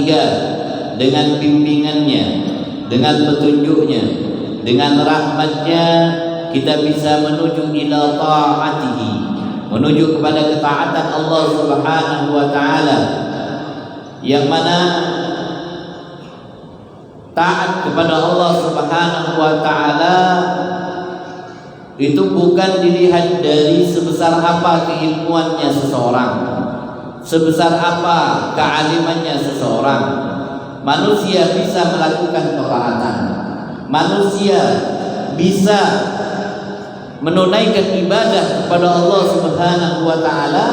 ketiga, dengan bimbingannya, dengan petunjuknya, dengan rahmatnya, kita bisa menuju ila ta'atihi, menuju kepada ketaatan Allah Subhanahu wa ta'ala, yang mana taat kepada Allah Subhanahu wa ta'ala itu bukan dilihat dari sebesar apa keilmuannya seseorang, sebesar apa kealimannya seseorang. Manusia bisa melakukan ketaatan, manusia bisa menunaikan ibadah kepada Allah Subhanahu wa ta'ala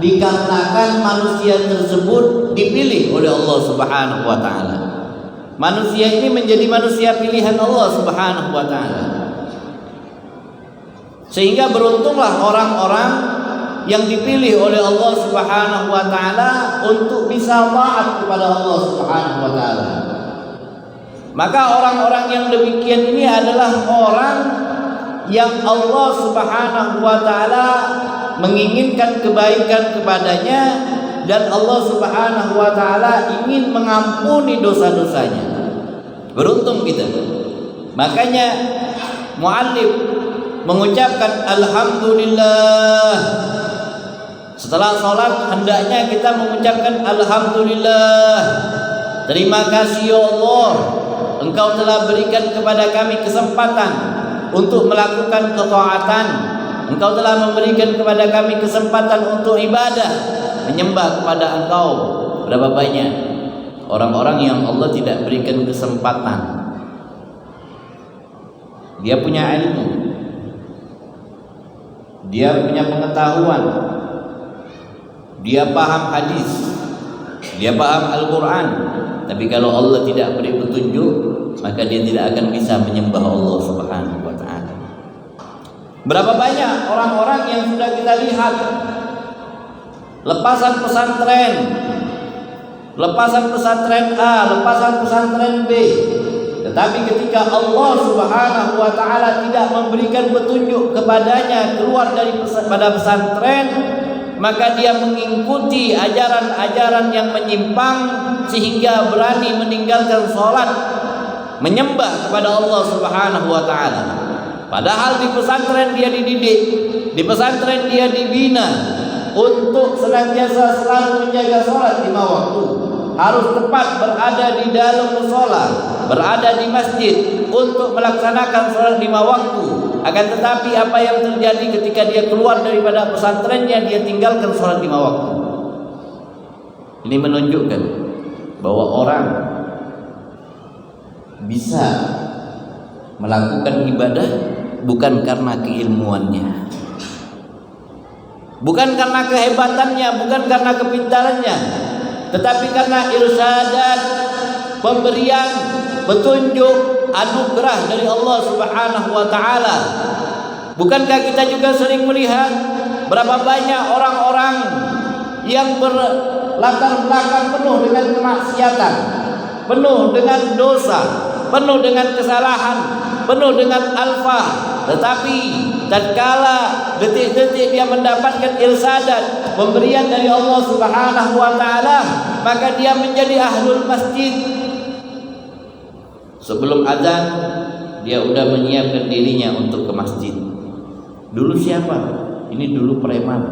dikarenakan manusia tersebut dipilih oleh Allah Subhanahu wa ta'ala. Manusia ini menjadi manusia pilihan Allah Subhanahu wa ta'ala. Sehingga beruntunglah orang-orang yang dipilih oleh Allah Subhanahu wa ta'ala untuk bisa taat kepada Allah Subhanahu wa ta'ala. Maka orang-orang yang demikian ini adalah orang yang Allah Subhanahu wa ta'ala menginginkan kebaikan kepadanya, dan Allah Subhanahu wa ta'ala ingin mengampuni dosa-dosanya. Beruntung kita. Makanya muallif mengucapkan alhamdulillah. Setelah sholat hendaknya kita mengucapkan alhamdulillah. Terima kasih ya Allah, Engkau telah berikan kepada kami kesempatan untuk melakukan ketaatan. Engkau telah memberikan kepada kami kesempatan untuk ibadah, menyembah kepada Engkau. Berapa banyak orang-orang yang Allah tidak berikan kesempatan. Dia punya ilmu, dia punya pengetahuan, dia paham hadis, dia paham Al-Quran, tapi kalau Allah tidak beri petunjuk, maka dia tidak akan bisa menyembah Allah Subhanahu wa ta'ala. Berapa banyak orang-orang yang sudah kita lihat lepasan pesantren, lepasan pesantren A, lepasan pesantren B, tetapi ketika Allah Subhanahu wa ta'ala tidak memberikan petunjuk kepadanya keluar pada pesantren, maka dia mengikuti ajaran-ajaran yang menyimpang sehingga berani meninggalkan sholat, menyembah kepada Allah Subhanahu wa ta'ala. Padahal di pesantren dia dididik, di pesantren dia dibina untuk senantiasa selalu menjaga sholat 5 waktu, harus tepat berada di dalam mushola, berada di masjid untuk melaksanakan sholat 5 waktu. Akan tetapi apa yang terjadi ketika dia keluar daripada pesantrennya, dia tinggalkan sholat 5 waktu. Ini menunjukkan bahwa orang bisa melakukan ibadah bukan karena keilmuannya, bukan karena kehebatannya, bukan karena kepintarannya, tetapi karena irsadat, pemberian petunjuk, anugerah dari Allah Subhanahu wa ta'ala. Bukankah kita juga sering melihat berapa banyak orang-orang yang berlatar belakang penuh dengan kemaksiatan, penuh dengan dosa, penuh dengan kesalahan, penuh dengan alfa, tetapi tatkala detik-detik dia mendapatkan irsadat, pemberian dari Allah Subhanahu wa ta'ala, maka dia menjadi ahlul masjid. Sebelum azan dia sudah menyiapkan dirinya untuk ke masjid. Dulu siapa? Ini dulu preman.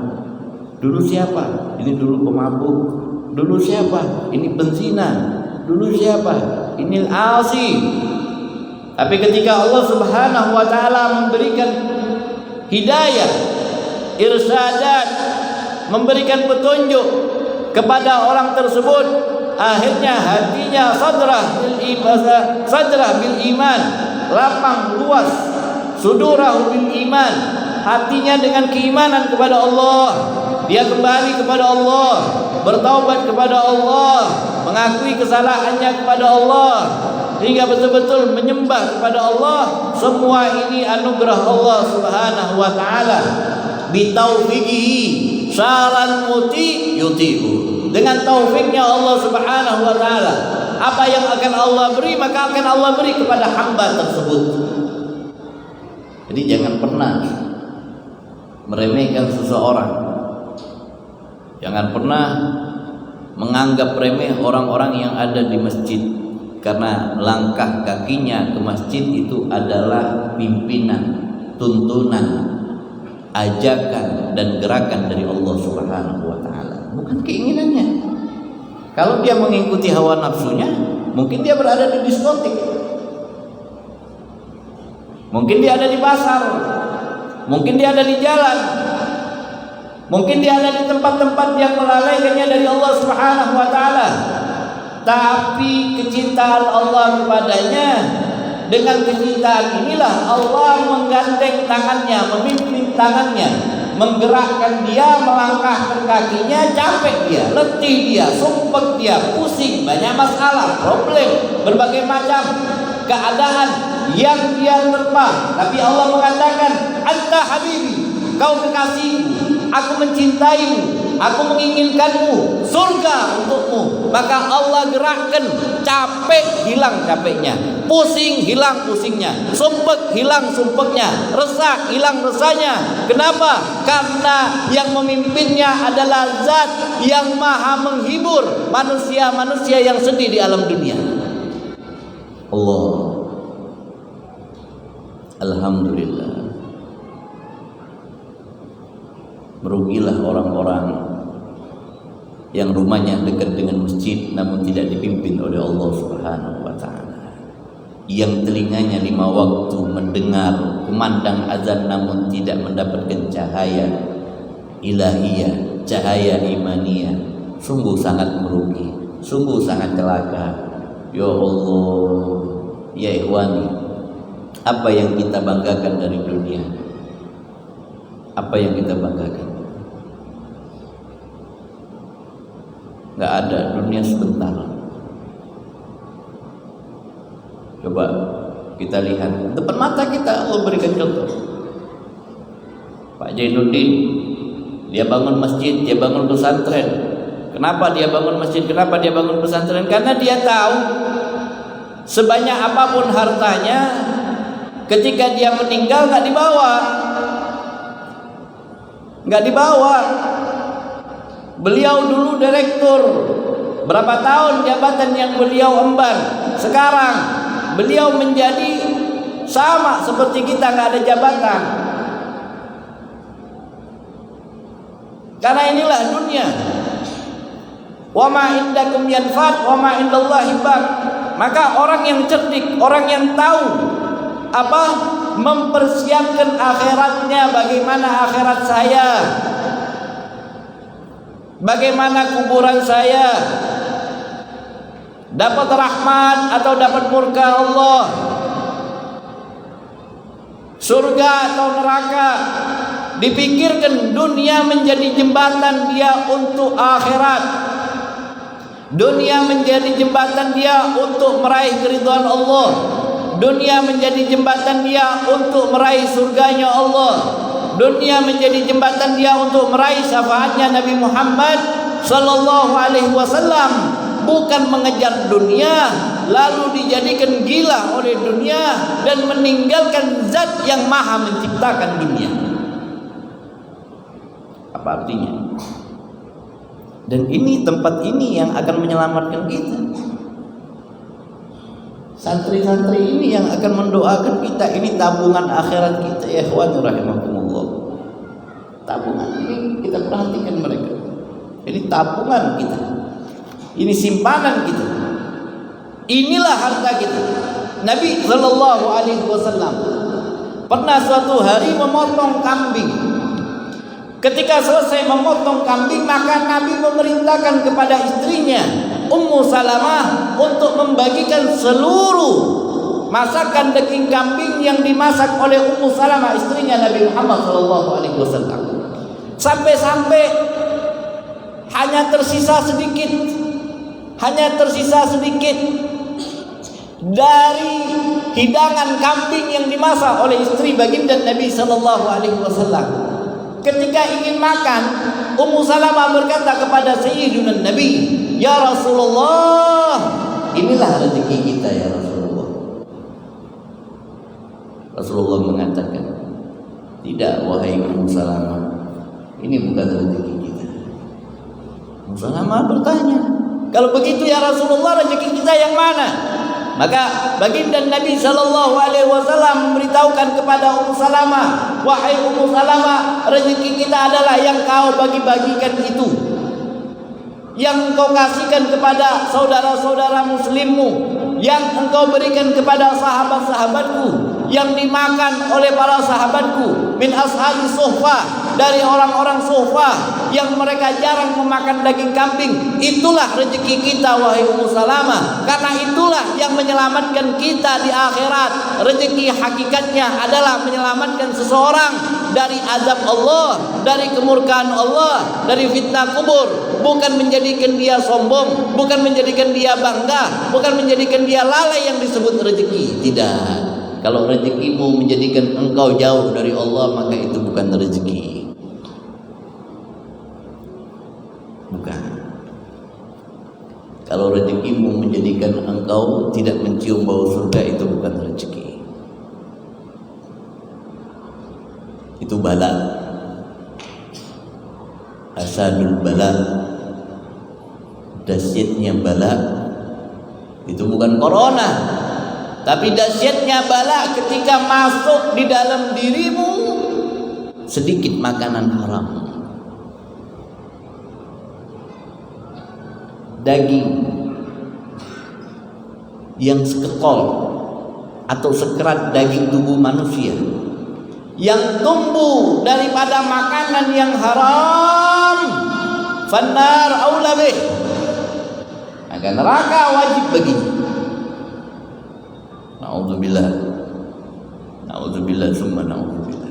Dulu siapa? Ini dulu pemabuk. Dulu siapa? Ini penzina. Dulu siapa? Ini al-asi. Tapi ketika Allah Subhanahu wa ta'ala memberikan hidayah, irsadat, memberikan petunjuk kepada orang tersebut, akhirnya hatinya sadrah bil iman, lapang luas, sudurah bil iman, hatinya dengan keimanan kepada Allah. Dia kembali kepada Allah, bertaubat kepada Allah, mengakui kesalahannya kepada Allah, hingga betul-betul menyembah kepada Allah. Semua ini anugerah Allah Subhanahu wa ta'ala. Bitaufiqihi syaral muti yuti'u. Dengan taufiknya Allah Subhanahu wa ta'ala, apa yang akan Allah beri, maka akan Allah beri kepada hamba tersebut. Jadi jangan pernah meremehkan seseorang, jangan pernah menganggap remeh orang-orang yang ada di masjid, karena langkah kakinya ke masjid itu adalah pimpinan, tuntunan, ajakan dan gerakan dari Allah Subhanahu wa taala, bukan keinginannya. Kalau dia mengikuti hawa nafsunya, mungkin dia berada di diskotik, mungkin dia ada di pasar, mungkin dia ada di jalan, mungkin dia ada di tempat-tempat yang melalaikannya dari Allah Subhanahu wa taala. Tapi kecintaan Allah kepadanya, dengan kecintaan inilah Allah menggandeng tangannya, memimpin tangannya, menggerakkan dia, melangkahkan kakinya. Capek dia, letih dia, sumpek dia, pusing, banyak masalah, problem, berbagai macam keadaan yang dia terpa. Tapi Allah mengatakan, anta habibi, kau kekasihku, aku mencintaimu, aku menginginkanmu, surga untukmu. Maka Allah gerakkan, capek hilang capeknya, pusing hilang pusingnya, sumpek hilang sumpeknya, resah hilang resahnya. Kenapa? Karena yang memimpinnya adalah zat yang maha menghibur manusia-manusia yang sedih di alam dunia. Allah. Alhamdulillah. Merugilah orang-orang yang rumahnya dekat dengan masjid namun tidak dipimpin oleh Allah Subhanahu wa taala, yang telinganya 5 waktu mendengar kumandang azan namun tidak mendapatkan cahaya ilahiyah, cahaya imaniyah. Sungguh sangat merugi, sungguh sangat celaka. Ya Allah, ya ikhwani, apa yang kita banggakan dari dunia? Apa yang kita banggakan? Gak ada, dunia sebentar. Coba kita lihat depan mata kita, Allah berikan contoh. Pak Jainuddin, dia bangun masjid, dia bangun pesantren. Kenapa dia bangun masjid? Kenapa dia bangun pesantren? Karena dia tahu sebanyak apapun hartanya, ketika dia meninggal gak dibawa. Gak dibawa. Beliau dulu direktur, berapa tahun jabatan yang beliau emban. Sekarang beliau menjadi sama seperti kita, gak ada jabatan. Karena inilah dunia. Wa ma indakum yanfad wa ma indallahi baq. Maka orang yang cerdik, orang yang tahu apa mempersiapkan akhiratnya, bagaimana akhirat saya, bagaimana kuburan saya, dapat rahmat atau dapat murka Allah, surga atau neraka. Dipikirkan dunia menjadi jembatan dia untuk akhirat. Dunia menjadi jembatan dia untuk meraih keridhaan Allah. Dunia menjadi jembatan dia untuk meraih surganya Allah. Dunia menjadi jembatan dia untuk meraih syafaatnya Nabi Muhammad sallallahu alaihi wasallam. Bukan mengejar dunia lalu dijadikan gila oleh dunia dan meninggalkan zat yang maha menciptakan dunia. Apa artinya? Dan ini tempat ini yang akan menyelamatkan kita. Santri-santri ini yang akan mendoakan kita. Ini tabungan akhirat kita, ya ikhwan rahimakumullah. Tabungan ini kita perhatikan mereka. Ini tabungan kita. Ini simpanan kita. Inilah harta kita. Nabi sallallahu alaihi wasallam pernah suatu hari memotong kambing. Ketika selesai memotong kambing, maka Nabi memerintahkan kepada istrinya Ummu Salamah untuk membagikan seluruh masakan daging kambing yang dimasak oleh Ummu Salamah, istrinya Nabi Muhammad SAW. Sampai-sampai hanya tersisa sedikit dari hidangan kambing yang dimasak oleh istri baginda Nabi SAW. Ketika ingin makan, Ummu Salamah berkata kepada Sayyiduna Nabi, "Ya Rasulullah, inilah rezeki kita ya Rasulullah." Rasulullah mengatakan, "Tidak wahai Ummu Salamah, ini bukan rezeki kita. Salamah bertanya, kalau begitu ya Rasulullah, rezeki kita yang mana? Maka baginda Nabi Shallallahu Alaihi Wasallam memberitahukan kepada Ummu Salamah, wahai Ummu Salamah, rezeki kita adalah yang kau bagi-bagikan itu, yang engkau kasihkan kepada saudara-saudara muslimmu, yang engkau berikan kepada sahabat-sahabatku, yang dimakan oleh para sahabatku min ashabi suhfah, dari orang-orang suhfah yang mereka jarang memakan daging kambing. Itulah rezeki kita wahai Ummu Salamah, karena itulah yang menyelamatkan kita di akhirat. Rezeki hakikatnya adalah menyelamatkan seseorang dari azab Allah, dari kemurkaan Allah, dari fitnah kubur, bukan menjadikan dia sombong, bukan menjadikan dia bangga, bukan menjadikan dia lalai yang disebut rezeki. Tidak. Kalau rezekimu menjadikan engkau jauh dari Allah, maka itu bukan rezeki. Bukan. Kalau rezekimu menjadikan engkau tidak mencium bau surga, itu bukan rezeki. Itu bala. Asadul bala. Dahsyatnya bala itu bukan corona, tapi dahsyatnya bala ketika masuk di dalam dirimu sedikit makanan haram, daging yang sekekol atau sekerat daging tubuh manusia yang tumbuh daripada makanan yang haram, fannar aula bih, maka neraka wajib baginya. Na'udzubillah, na'udzubillah, summa na'udzubillah.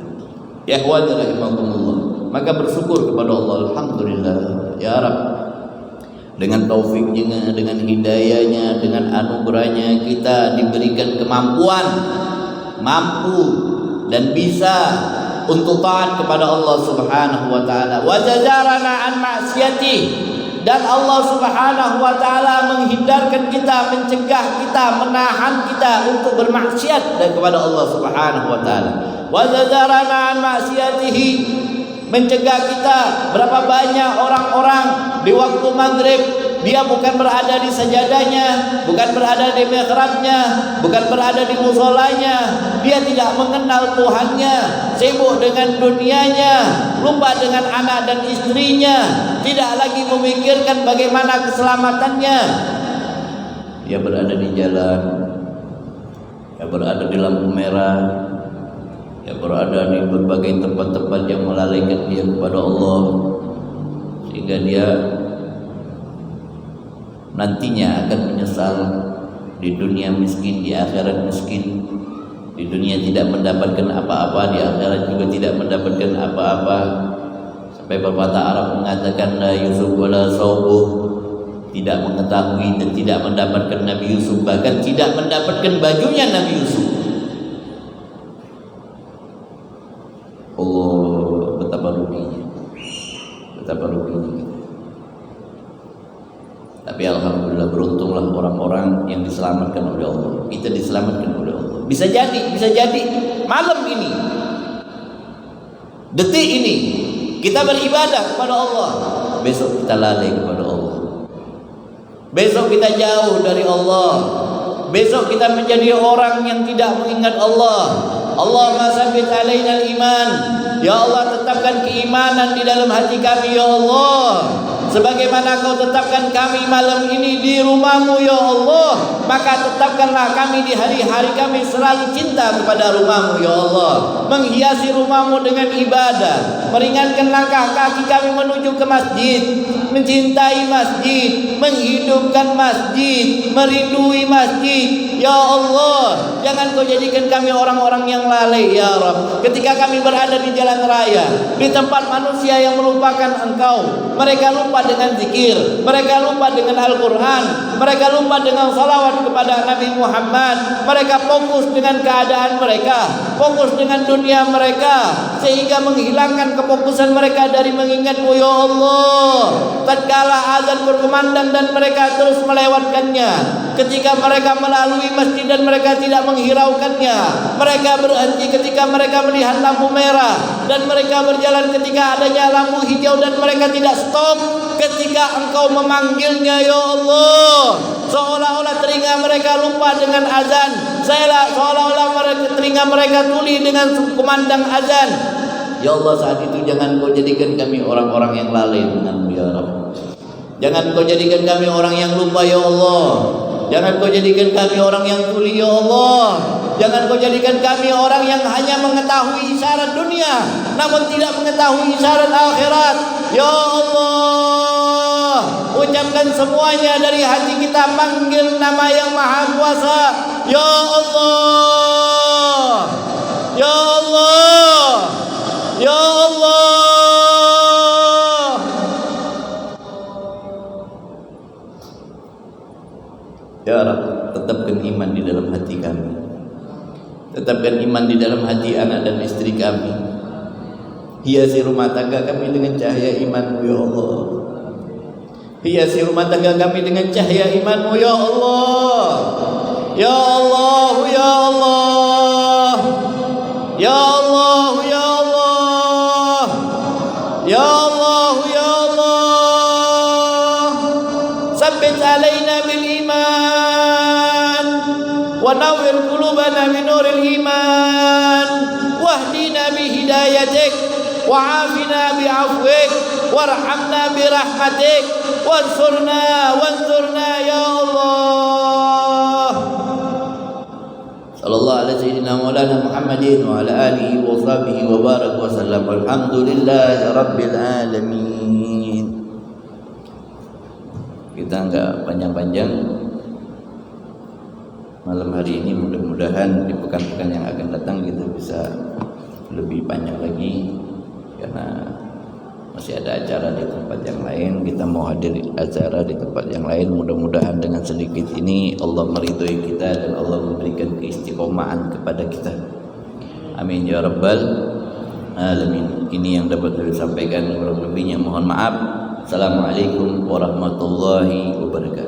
Ya ikhwani rahimakumullah, maka bersyukur kepada Allah, alhamdulillah ya Rabb, dengan taufiknya, dengan hidayahnya, dengan anugerahnya kita diberikan kemampuan, mampu dan bisa untuk taat kepada Allah Subhanahu wa taala. Wa jajarana an ma'siyati, dan Allah Subhanahu wa taala menghindarkan kita, mencegah kita, menahan kita untuk bermaksiat kepada Allah Subhanahu wa taala. Wa jajarana an ma'siyatihi, mencegah kita. Berapa banyak orang-orang di waktu maghrib dia bukan berada di sajadahnya, bukan berada di mihrabnya, bukan berada di musolanya, dia tidak mengenal Tuhannya, sibuk dengan dunianya, lupa dengan anak dan istrinya, tidak lagi memikirkan bagaimana keselamatannya. Dia berada di jalan, dia berada di lampu merah, dia berada di berbagai tempat-tempat yang melalaikan dia kepada Allah, sehingga dia nantinya akan menyesal. Di dunia miskin, di akhirat miskin. Di dunia tidak mendapatkan apa-apa, di akhirat juga tidak mendapatkan apa-apa. Sampai pepatah Arab mengatakan la Yusuf wala saubuh, tidak mengetahui dan tidak mendapatkan Nabi Yusuf, bahkan tidak mendapatkan bajunya Nabi Yusuf. Oh, betapa ruginya, betapa ruginya. Tapi alhamdulillah, beruntunglah orang-orang yang diselamatkan oleh Allah. Kita diselamatkan oleh Allah. Bisa jadi malam ini, detik ini kita beribadah kepada Allah, besok kita lalai kepada Allah, besok kita jauh dari Allah, besok kita menjadi orang yang tidak mengingat Allah. Allahumma sabbit alaina al-iman, ya Allah, tetapkan keimanan di dalam hati kami ya Allah, sebagaimana Kau tetapkan kami malam ini di rumah-Mu ya Allah, maka tetapkanlah kami di hari-hari kami selalu cinta kepada rumah-Mu ya Allah, menghiasi rumah-Mu dengan ibadah, meringankan langkah kaki kami menuju ke masjid, mencintai masjid, menghidupkan masjid, merindui masjid ya Allah. Jangan Kau jadikan kami orang-orang yang lalai ya Rabb. Ketika kami berada di jalan raya, di tempat manusia yang melupakan Engkau, mereka lupa dengan zikir, mereka lupa dengan Al-Quran, mereka lupa dengan salawat kepada Nabi Muhammad, mereka fokus dengan keadaan mereka, fokus dengan dunia mereka, sehingga menghilangkan kefokusan mereka dari mengingat-Mu ya Allah. Tatkala azan berkumandang dan mereka terus melewatkannya, ketika mereka melalui masjid dan mereka tidak menghiraukannya. Mereka berhenti ketika mereka melihat lampu merah, dan mereka berjalan ketika adanya lampu hijau, dan mereka tidak stop ketika Engkau memanggilnya ya Allah. Seolah-olah telinga mereka lupa dengan azan, seolah-olah telinga mereka tuli dengan kumandang azan. Ya Allah, saat itu jangan Kau jadikan kami orang-orang yang lalai dengan-Mu ya Rabb. Jangan Kau jadikan kami orang yang lupa ya Allah. Jangan Kau jadikan kami orang yang tuli ya Allah. Jangan Kau jadikan kami orang yang hanya mengetahui isyarat dunia namun tidak mengetahui isyarat akhirat. Ya Allah, ucapkan semuanya dari hati kita, panggil nama yang Maha Kuasa. Ya Allah, Ya Allah, Ya Allah. Ya Rabb, tetapkan iman di dalam hati kami. Tetapkan iman di dalam hati anak dan istri kami. Hiasi rumah tangga kami dengan cahaya iman-Mu ya Allah. Hiasi rumah tangga kami dengan cahaya iman-Mu ya Allah. Ya Allah, ya Allah. Ya Allah, ya Allah. Ya Allah, ya Allah. Sabbit alaina bil iman wa nawwir qulubana min nuril iman wahdina bi hidayatik wa'afina bi 'afwik warhamna bi rahmatik wansurna ya Allah. Sallallahu alaihi sayyidina maulana Muhammadin wa ala alihi wa sahbihi wa barak wa sallam. Alhamdulillahi rabbil alamin. Kita enggak panjang-panjang malam hari ini, mudah-mudahan di pekan-pekan yang akan datang kita bisa lebih panjang lagi, karena masih ada acara di tempat yang lain. Kita mau hadir acara di tempat yang lain. Mudah-mudahan dengan sedikit ini Allah meridhoi kita dan Allah memberikan keistiqomahan kepada kita. Amin ya rabbal alamin. Ini yang dapat saya sampaikan, kurang lebihnya mohon maaf. Assalamualaikum warahmatullahi wabarakatuh.